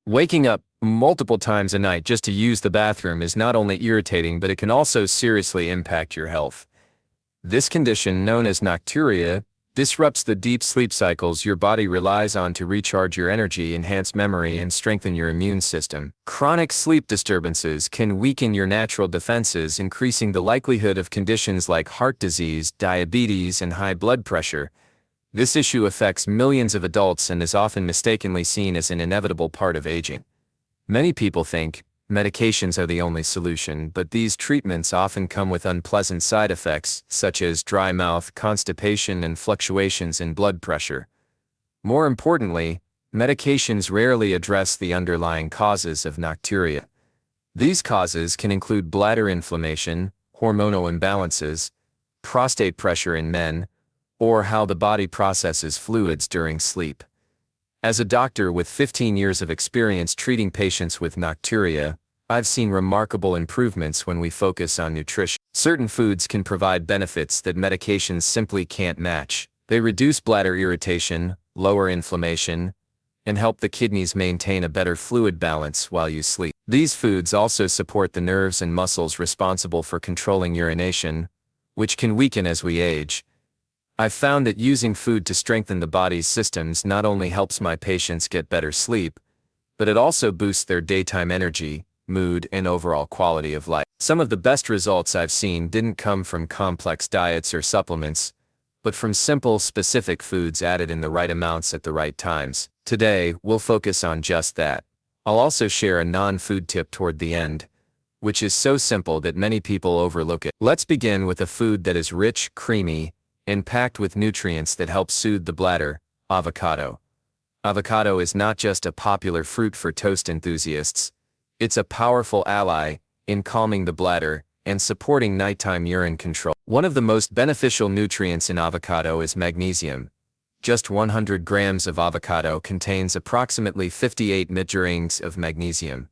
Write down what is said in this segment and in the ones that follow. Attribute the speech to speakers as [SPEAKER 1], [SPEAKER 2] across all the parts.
[SPEAKER 1] Waking up multiple times a night just to use the bathroom is not only irritating, but it can also seriously impact your health. This condition, known as nocturia, disrupts the deep sleep cycles your body relies on to recharge your energy, enhance memory, and strengthen your immune system. Chronic sleep disturbances can weaken your natural defenses, increasing the likelihood of conditions like heart disease, diabetes, and high blood pressure. This issue affects millions of adults and is often mistakenly seen as an inevitable part of aging. Many people think medications are the only solution, but these treatments often come with unpleasant side effects, such as dry mouth, constipation, and fluctuations in blood pressure. More importantly, medications rarely address the underlying causes of nocturia. These causes can include bladder inflammation, hormonal imbalances, prostate pressure in men, or how the body processes fluids during sleep. As a doctor with 15 years of experience treating patients with nocturia, I've seen remarkable improvements when we focus on nutrition. Certain foods can provide benefits that medications simply can't match. They reduce bladder irritation, lower inflammation, and help the kidneys maintain a better fluid balance while you sleep. These foods also support the nerves and muscles responsible for controlling urination, which can weaken as we age. I've found that using food to strengthen the body's systems not only helps my patients get better sleep, but it also boosts their daytime energy, mood, and overall quality of life. Some of the best results I've seen didn't come from complex diets or supplements, but from simple, specific foods added in the right amounts at the right times. Today, we'll focus on just that. I'll also share a non-food tip toward the end, which is so simple that many people overlook it. Let's begin with a food that is rich, creamy, and packed with nutrients that help soothe the bladder: avocado. Avocado is not just a popular fruit for toast enthusiasts, it's a powerful ally in calming the bladder and supporting nighttime urine control. One of the most beneficial nutrients in avocado is magnesium. Just 100 grams of avocado contains approximately 58 mg of magnesium.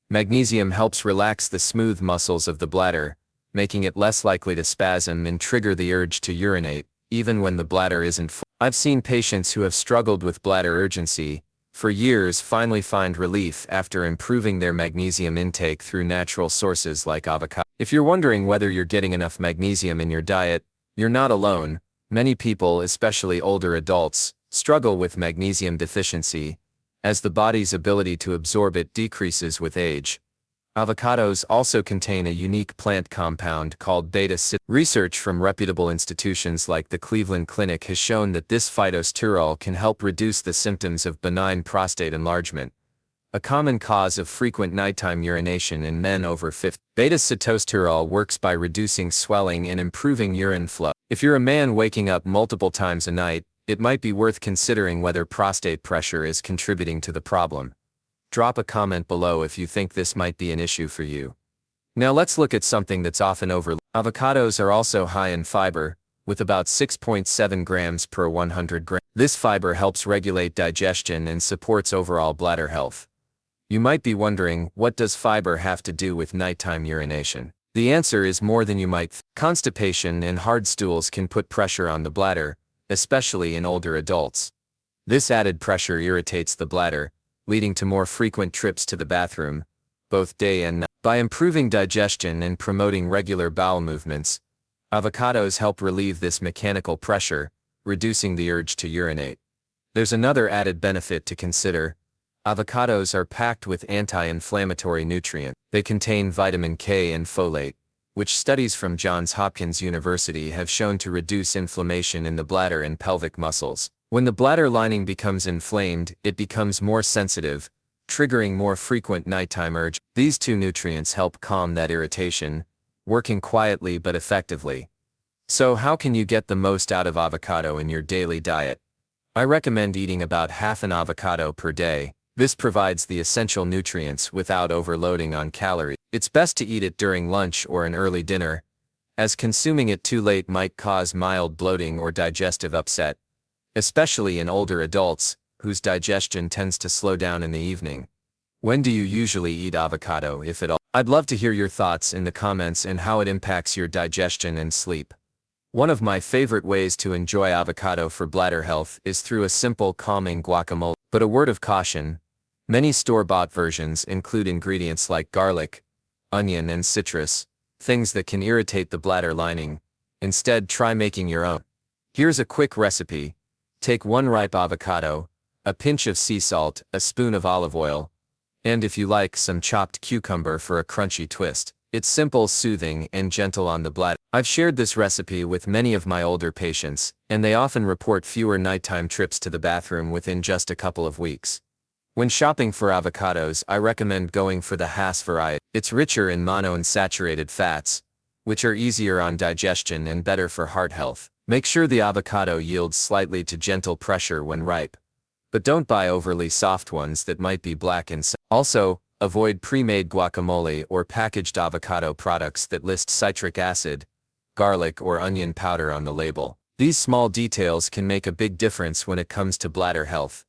[SPEAKER 1] Magnesium helps relax the smooth muscles of the bladder, making it less likely to spasm and trigger the urge to urinate, even when the bladder isn't full. I've seen patients who have struggled with bladder urgency for years finally find relief after improving their magnesium intake through natural sources like avocado. If you're wondering whether you're getting enough magnesium in your diet, you're not alone. Many people, especially older adults, struggle with magnesium deficiency, as the body's ability to absorb it decreases with age. Avocados also contain a unique plant compound called beta-citrullin. Research from reputable institutions like the Cleveland Clinic has shown that this phytosterol can help reduce the symptoms of benign prostate enlargement, a common cause of frequent nighttime urination in men over 50. Beta-cittosterol works by reducing swelling and improving urine flow. If you're a man waking up multiple times a night, it might be worth considering whether prostate pressure is contributing to the problem. Drop a comment below if you think this might be an issue for you. Now let's look at something that's often overlooked. Avocados are also high in fiber, with about 6.7 grams per 100 grams. This fiber helps regulate digestion and supports overall bladder health. You might be wondering, what does fiber have to do with nighttime urination? The answer is more than you might think. Constipation and hard stools can put pressure on the bladder, especially in older adults. This added pressure irritates the bladder, leading to more frequent trips to the bathroom, both day and night. By improving digestion and promoting regular bowel movements, avocados help relieve this mechanical pressure, reducing the urge to urinate. There's another added benefit to consider. Avocados are packed with anti-inflammatory nutrients. They contain vitamin K and folate, which studies from Johns Hopkins University have shown to reduce inflammation in the bladder and pelvic muscles. When the bladder lining becomes inflamed, it becomes more sensitive, triggering more frequent nighttime urge. These two nutrients help calm that irritation, working quietly but effectively. So how can you get the most out of avocado in your daily diet? I recommend eating about half an avocado per day. This provides the essential nutrients without overloading on calories. It's best to eat it during lunch or an early dinner, as consuming it too late might cause mild bloating or digestive upset, especially in older adults, whose digestion tends to slow down in the evening. When do you usually eat avocado, if at all? I'd love to hear your thoughts in the comments and how it impacts your digestion and sleep. One of my favorite ways to enjoy avocado for bladder health is through a simple, calming guacamole. But a word of caution: Many store-bought versions include ingredients like garlic, onion and citrus, things that can irritate the bladder lining. Instead, try making your own. Here's a quick recipe. Take 1 ripe avocado, a pinch of sea salt, a spoon of olive oil, and if you like, some chopped cucumber for a crunchy twist. It's simple, soothing, and gentle on the bladder. I've shared this recipe with many of my older patients, and they often report fewer nighttime trips to the bathroom within just a couple of weeks. When shopping for avocados, I recommend going for the Hass variety. It's richer in monounsaturated fats, which are easier on digestion and better for heart health. Make sure the avocado yields slightly to gentle pressure when ripe, but don't buy overly soft ones that might be black inside. Also, avoid pre-made guacamole or packaged avocado products that list citric acid, garlic or onion powder on the label. These small details can make a big difference when it comes to bladder health.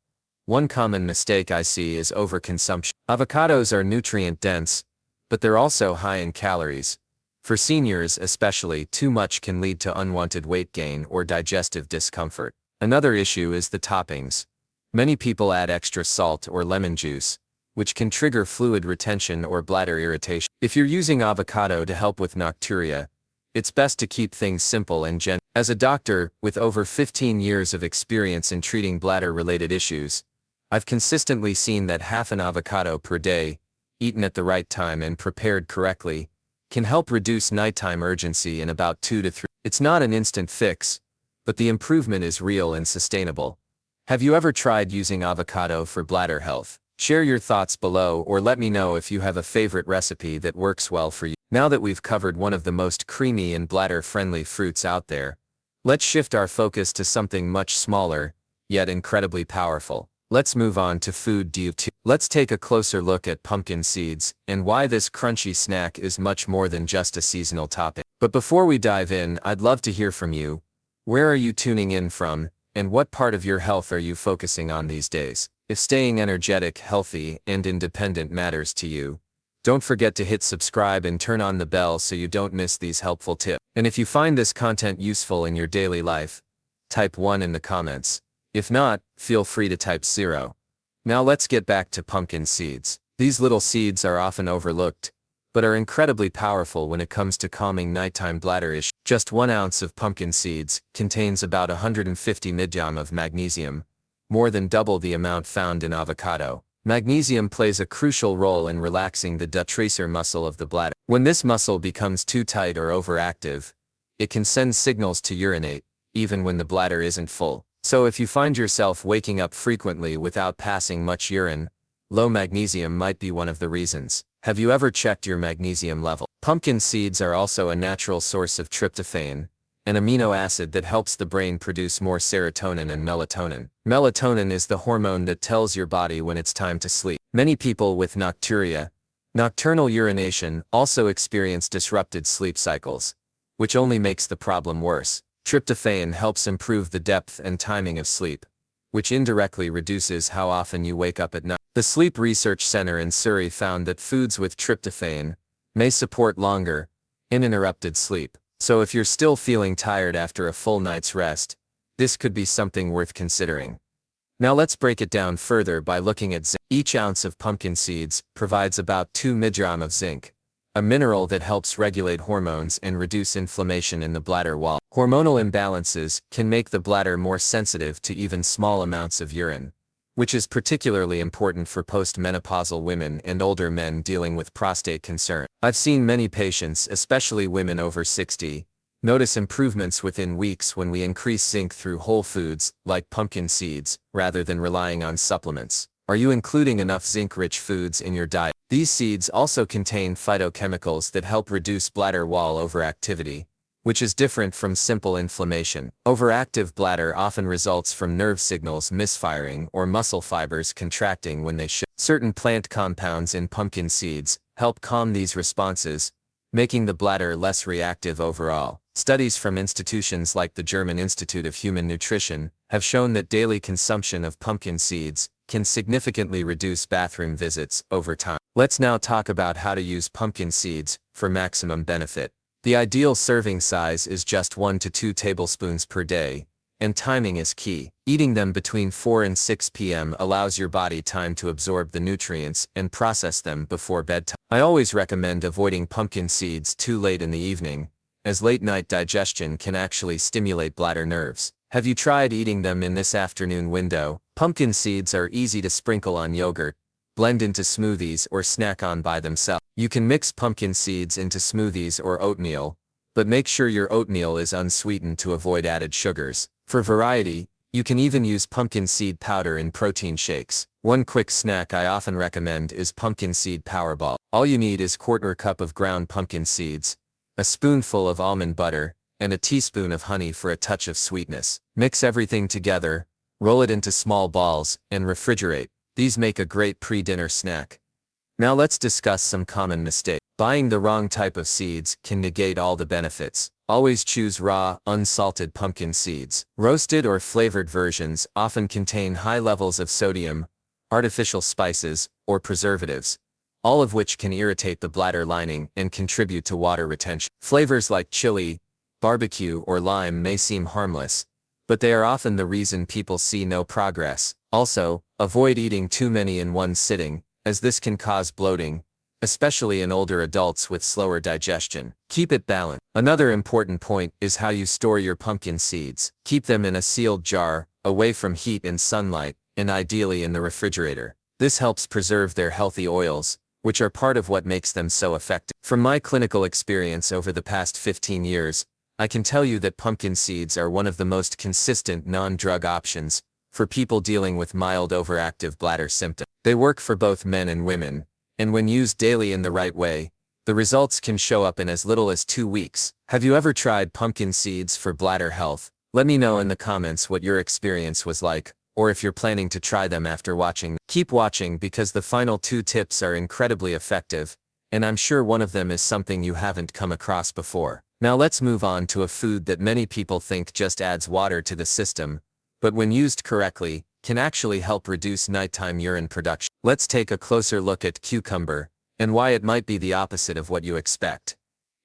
[SPEAKER 1] One common mistake I see is overconsumption. Avocados are nutrient-dense, but they're also high in calories. For seniors especially, too much can lead to unwanted weight gain or digestive discomfort. Another issue is the toppings. Many people add extra salt or lemon juice, which can trigger fluid retention or bladder irritation. If you're using avocado to help with nocturia, it's best to keep things simple and gentle. As a doctor with over 15 years of experience in treating bladder-related issues, I've consistently seen that half an avocado per day, eaten at the right time and prepared correctly, can help reduce nighttime urgency in about 2 to 3. It's not an instant fix, but the improvement is real and sustainable. Have you ever tried using avocado for bladder health? Share your thoughts below or let me know if you have a favorite recipe that works well for you. Now that we've covered one of the most creamy and bladder-friendly fruits out there, let's shift our focus to something much smaller, yet incredibly powerful. Let's move on to food due. Let's take a closer look at pumpkin seeds and why this crunchy snack is much more than just a seasonal topping. But before we dive in, I'd love to hear from you. Where are you tuning in from, and what part of your health are you focusing on these days? If staying energetic, healthy, and independent matters to you, don't forget to hit subscribe and turn on the bell so you don't miss these helpful tips. And if you find this content useful in your daily life, type 1 in the comments. If not, feel free to type 0. Now let's get back to pumpkin seeds. These little seeds are often overlooked, but are incredibly powerful when it comes to calming nighttime bladder issues. Just 1 ounce of pumpkin seeds contains about 150 mg of magnesium, more than double the amount found in avocado. Magnesium plays a crucial role in relaxing the detractor muscle of the bladder. When this muscle becomes too tight or overactive, it can send signals to urinate, even when the bladder isn't full. So if you find yourself waking up frequently without passing much urine, low magnesium might be one of the reasons. Have you ever checked your magnesium level? Pumpkin seeds are also a natural source of tryptophan, an amino acid that helps the brain produce more serotonin and melatonin. Melatonin is the hormone that tells your body when it's time to sleep. Many people with nocturia, nocturnal urination, also experience disrupted sleep cycles, which only makes the problem worse. Tryptophan helps improve the depth and timing of sleep, which indirectly reduces how often you wake up at night. The Sleep Research Center in Surrey found that foods with tryptophan may support longer, uninterrupted sleep. So if you're still feeling tired after a full night's rest, this could be something worth considering. Now let's break it down further by looking at zinc. Each ounce of pumpkin seeds provides about 2 mg of zinc, a mineral that helps regulate hormones and reduce inflammation in the bladder wall. Hormonal imbalances can make the bladder more sensitive to even small amounts of urine, which is particularly important for postmenopausal women and older men dealing with prostate concern. I've seen many patients, especially women over 60, notice improvements within weeks when we increase zinc through whole foods, like pumpkin seeds, rather than relying on supplements. Are you including enough zinc-rich foods in your diet? These seeds also contain phytochemicals that help reduce bladder wall overactivity, which is different from simple inflammation. Overactive bladder often results from nerve signals misfiring or muscle fibers contracting when they should. Certain plant compounds in pumpkin seeds help calm these responses, making the bladder less reactive overall. Studies from institutions like the German Institute of Human Nutrition have shown that daily consumption of pumpkin seeds can significantly reduce bathroom visits over time. Let's now talk about how to use pumpkin seeds for maximum benefit. The ideal serving size is just 1 to 2 tablespoons per day, and timing is key. Eating them between 4 and 6 p.m. allows your body time to absorb the nutrients and process them before bedtime. I always recommend avoiding pumpkin seeds too late in the evening, as late-night digestion can actually stimulate bladder nerves. Have you tried eating them in this afternoon window? Pumpkin seeds are easy to sprinkle on yogurt, blend into smoothies, or snack on by themselves. You can mix pumpkin seeds into smoothies or oatmeal, but make sure your oatmeal is unsweetened to avoid added sugars. For variety, you can even use pumpkin seed powder in protein shakes. One quick snack I often recommend is pumpkin seed powerball. All you need is 1/4 cup of ground pumpkin seeds, a spoonful of almond butter, and a teaspoon of honey for a touch of sweetness. Mix everything together, roll it into small balls, and refrigerate. These make a great pre-dinner snack. Now let's discuss some common mistakes. Buying the wrong type of seeds can negate all the benefits. Always choose raw, unsalted pumpkin seeds. Roasted or flavored versions often contain high levels of sodium, artificial spices, or preservatives, all of which can irritate the bladder lining and contribute to water retention. Flavors like chili, barbecue, or lime may seem harmless, but they are often the reason people see no progress. Also, avoid eating too many in one sitting, as this can cause bloating, especially in older adults with slower digestion. Keep it balanced. Another important point is how you store your pumpkin seeds. Keep them in a sealed jar, away from heat and sunlight, and ideally in the refrigerator. This helps preserve their healthy oils, which are part of what makes them so effective. From my clinical experience over the past 15 years, I can tell you that pumpkin seeds are one of the most consistent non-drug options for people dealing with mild overactive bladder symptoms. They work for both men and women, and when used daily in the right way, the results can show up in as little as 2 weeks. Have you ever tried pumpkin seeds for bladder health? Let me know in the comments what your experience was like, or if you're planning to try them after watching. Keep watching because the final 2 tips are incredibly effective, and I'm sure one of them is something you haven't come across before. Now let's move on to a food that many people think just adds water to the system, but when used correctly, can actually help reduce nighttime urine production. Let's take a closer look at cucumber, and why it might be the opposite of what you expect.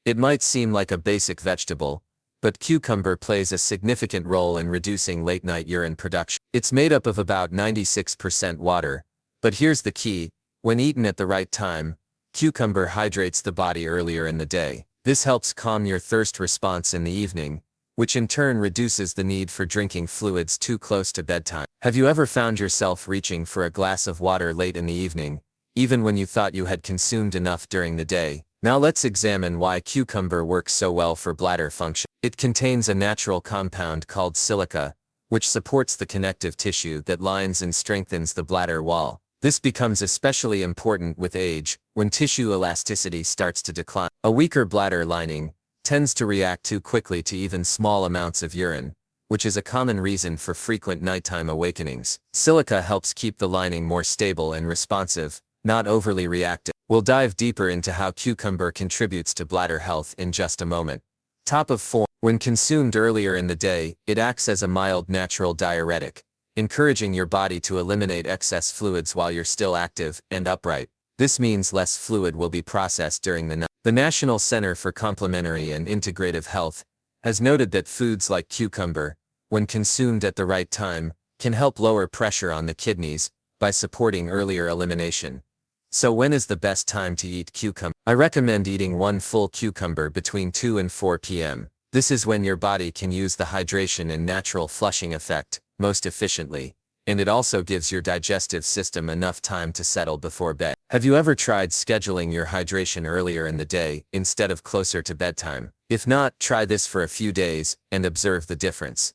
[SPEAKER 1] It might seem like a basic vegetable, but cucumber plays a significant role in reducing late-night urine production. It's made up of about 96% water, but here's the key: when eaten at the right time, cucumber hydrates the body earlier in the day. This helps calm your thirst response in the evening, which in turn reduces the need for drinking fluids too close to bedtime. Have you ever found yourself reaching for a glass of water late in the evening, even when you thought you had consumed enough during the day? Now let's examine why cucumber works so well for bladder function. It contains a natural compound called silica, which supports the connective tissue that lines and strengthens the bladder wall. This becomes especially important with age, when tissue elasticity starts to decline. A weaker bladder lining tends to react too quickly to even small amounts of urine, which is a common reason for frequent nighttime awakenings. Silica helps keep the lining more stable and responsive, not overly reactive. We'll dive deeper into how cucumber contributes to bladder health in just a moment. Top of 4. When consumed earlier in the day, it acts as a mild natural diuretic, encouraging your body to eliminate excess fluids while you're still active and upright. This means less fluid will be processed during the night. The National Center for Complementary and Integrative Health has noted that foods like cucumber, when consumed at the right time, can help lower pressure on the kidneys by supporting earlier elimination. So when is the best time to eat cucumber? I recommend eating 1 full cucumber between 2 and 4 p.m. This is when your body can use the hydration and natural flushing effect most efficiently, and it also gives your digestive system enough time to settle before bed. Have you ever tried scheduling your hydration earlier in the day instead of closer to bedtime? If not, try this for a few days and observe the difference.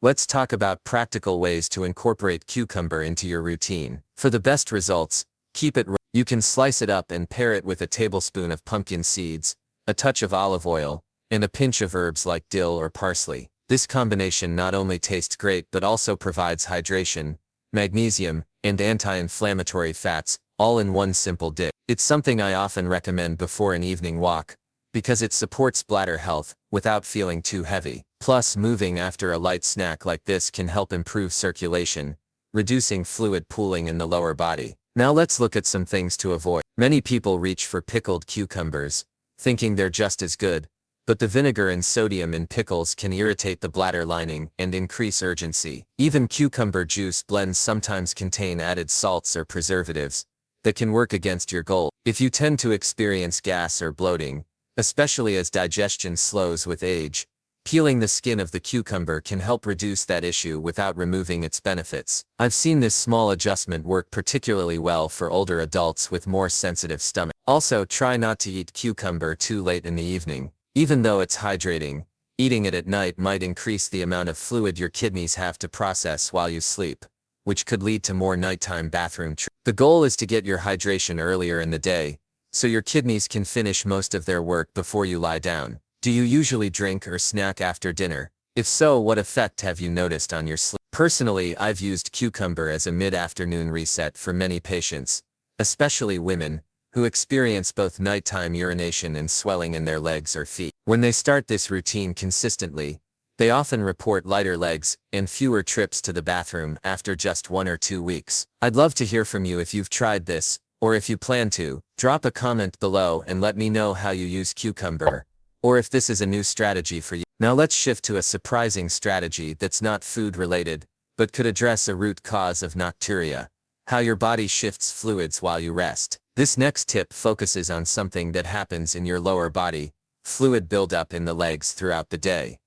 [SPEAKER 1] Let's talk about practical ways to incorporate cucumber into your routine. For the best results, keep it raw. You can slice it up and pair it with a tablespoon of pumpkin seeds, a touch of olive oil, and a pinch of herbs like dill or parsley. This combination not only tastes great but also provides hydration, magnesium, and anti-inflammatory fats, all in one simple dip. It's something I often recommend before an evening walk, because it supports bladder health without feeling too heavy. Plus, moving after a light snack like this can help improve circulation, reducing fluid pooling in the lower body. Now let's look at some things to avoid. Many people reach for pickled cucumbers, thinking they're just as good, but the vinegar and sodium in pickles can irritate the bladder lining and increase urgency. Even cucumber juice blends sometimes contain added salts or preservatives that can work against your goal. If you tend to experience gas or bloating, especially as digestion slows with age, peeling the skin of the cucumber can help reduce that issue without removing its benefits. I've seen this small adjustment work particularly well for older adults with more sensitive stomachs. Also, try not to eat cucumber too late in the evening. Even though it's hydrating, eating it at night might increase the amount of fluid your kidneys have to process while you sleep, which could lead to more nighttime bathroom trips. The goal is to get your hydration earlier in the day, so your kidneys can finish most of their work before you lie down. Do you usually drink or snack after dinner? If so, what effect have you noticed on your sleep? Personally, I've used cucumber as a mid-afternoon reset for many patients, especially women, who experience both nighttime urination and swelling in their legs or feet. When they start this routine consistently, they often report lighter legs and fewer trips to the bathroom after just 1 or 2 weeks. I'd love to hear from you if you've tried this, or if you plan to. Drop a comment below and let me know how you use cucumber, or if this is a new strategy for you. Now let's shift to a surprising strategy that's not food related, but could address a root cause of nocturia: how your body shifts fluids while you rest. This next tip focuses on something that happens in your lower body: fluid buildup in the legs throughout the day.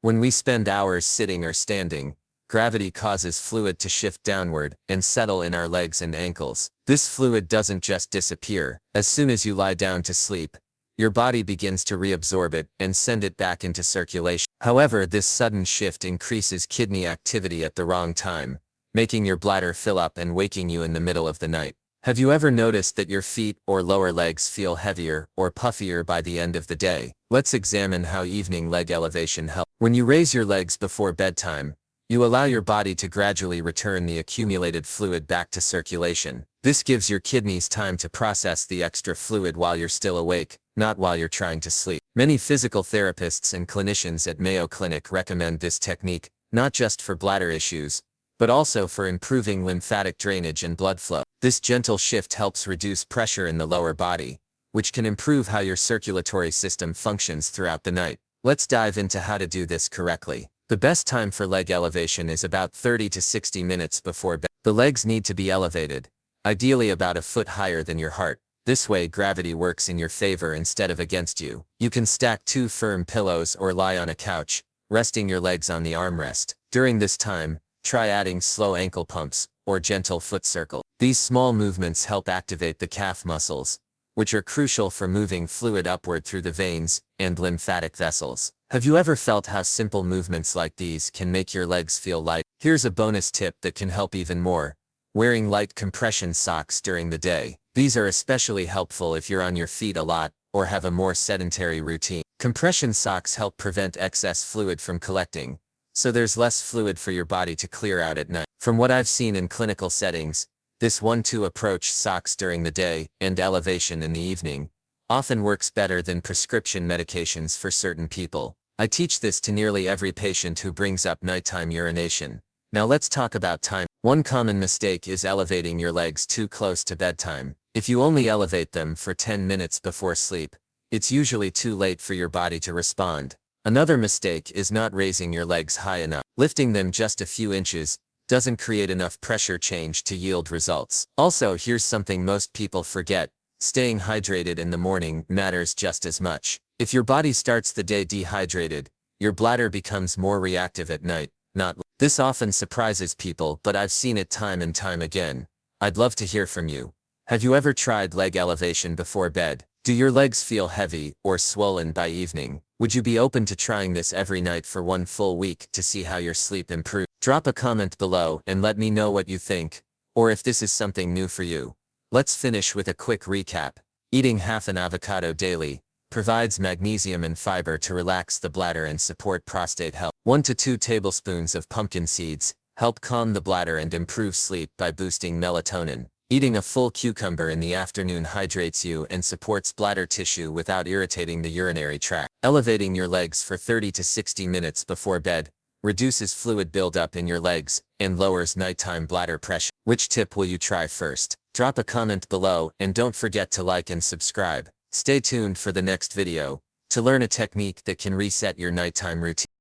[SPEAKER 1] When we spend hours sitting or standing, gravity causes fluid to shift downward and settle in our legs and ankles. This fluid doesn't just disappear. As soon as you lie down to sleep, your body begins to reabsorb it and send it back into circulation. However, this sudden shift increases kidney activity at the wrong time, making your bladder fill up and waking you in the middle of the night. Have you ever noticed that your feet or lower legs feel heavier or puffier by the end of the day? Let's examine how evening leg elevation helps. When you raise your legs before bedtime, you allow your body to gradually return the accumulated fluid back to circulation. This gives your kidneys time to process the extra fluid while you're still awake, not while you're trying to sleep. Many physical therapists and clinicians at Mayo Clinic recommend this technique, not just for bladder issues, but also for improving lymphatic drainage and blood flow. This gentle shift helps reduce pressure in the lower body, which can improve how your circulatory system functions throughout the night. Let's dive into how to do this correctly. The best time for leg elevation is about 30 to 60 minutes before bed. The legs need to be elevated, ideally about a foot higher than your heart. This way gravity works in your favor instead of against you. You can stack 2 firm pillows or lie on a couch, resting your legs on the armrest. During this time, try adding slow ankle pumps or gentle foot circle. These small movements help activate the calf muscles, which are crucial for moving fluid upward through the veins and lymphatic vessels. Have you ever felt how simple movements like these can make your legs feel light? Here's a bonus tip that can help even more: wearing light compression socks during the day. These are especially helpful if you're on your feet a lot or have a more sedentary routine. Compression socks help prevent excess fluid from collecting, so there's less fluid for your body to clear out at night. From what I've seen in clinical settings, this 1-2 approach, socks during the day and elevation in the evening, often works better than prescription medications for certain people. I teach this to nearly every patient who brings up nighttime urination. Now let's talk about time. One common mistake is elevating your legs too close to bedtime. If you only elevate them for 10 minutes before sleep, it's usually too late for your body to respond. Another mistake is not raising your legs high enough. Lifting them just a few inches doesn't create enough pressure change to yield results. Also, here's something most people forget: staying hydrated in the morning matters just as much. If your body starts the day dehydrated, your bladder becomes more reactive at night, not. This often surprises people, but I've seen it time and time again. I'd love to hear from you. Have you ever tried leg elevation before bed? Do your legs feel heavy or swollen by evening? Would you be open to trying this every night for 1 full week to see how your sleep improves? Drop a comment below and let me know what you think, or if this is something new for you. Let's finish with a quick recap. Eating half an avocado daily provides magnesium and fiber to relax the bladder and support prostate health. 1 to 2 tablespoons of pumpkin seeds help calm the bladder and improve sleep by boosting melatonin. Eating a full cucumber in the afternoon hydrates you and supports bladder tissue without irritating the urinary tract. Elevating your legs for 30 to 60 minutes before bed reduces fluid buildup in your legs and lowers nighttime bladder pressure. Which tip will you try first? Drop a comment below and don't forget to like and subscribe. Stay tuned for the next video.
[SPEAKER 2] to learn a technique that can reset your nighttime routine.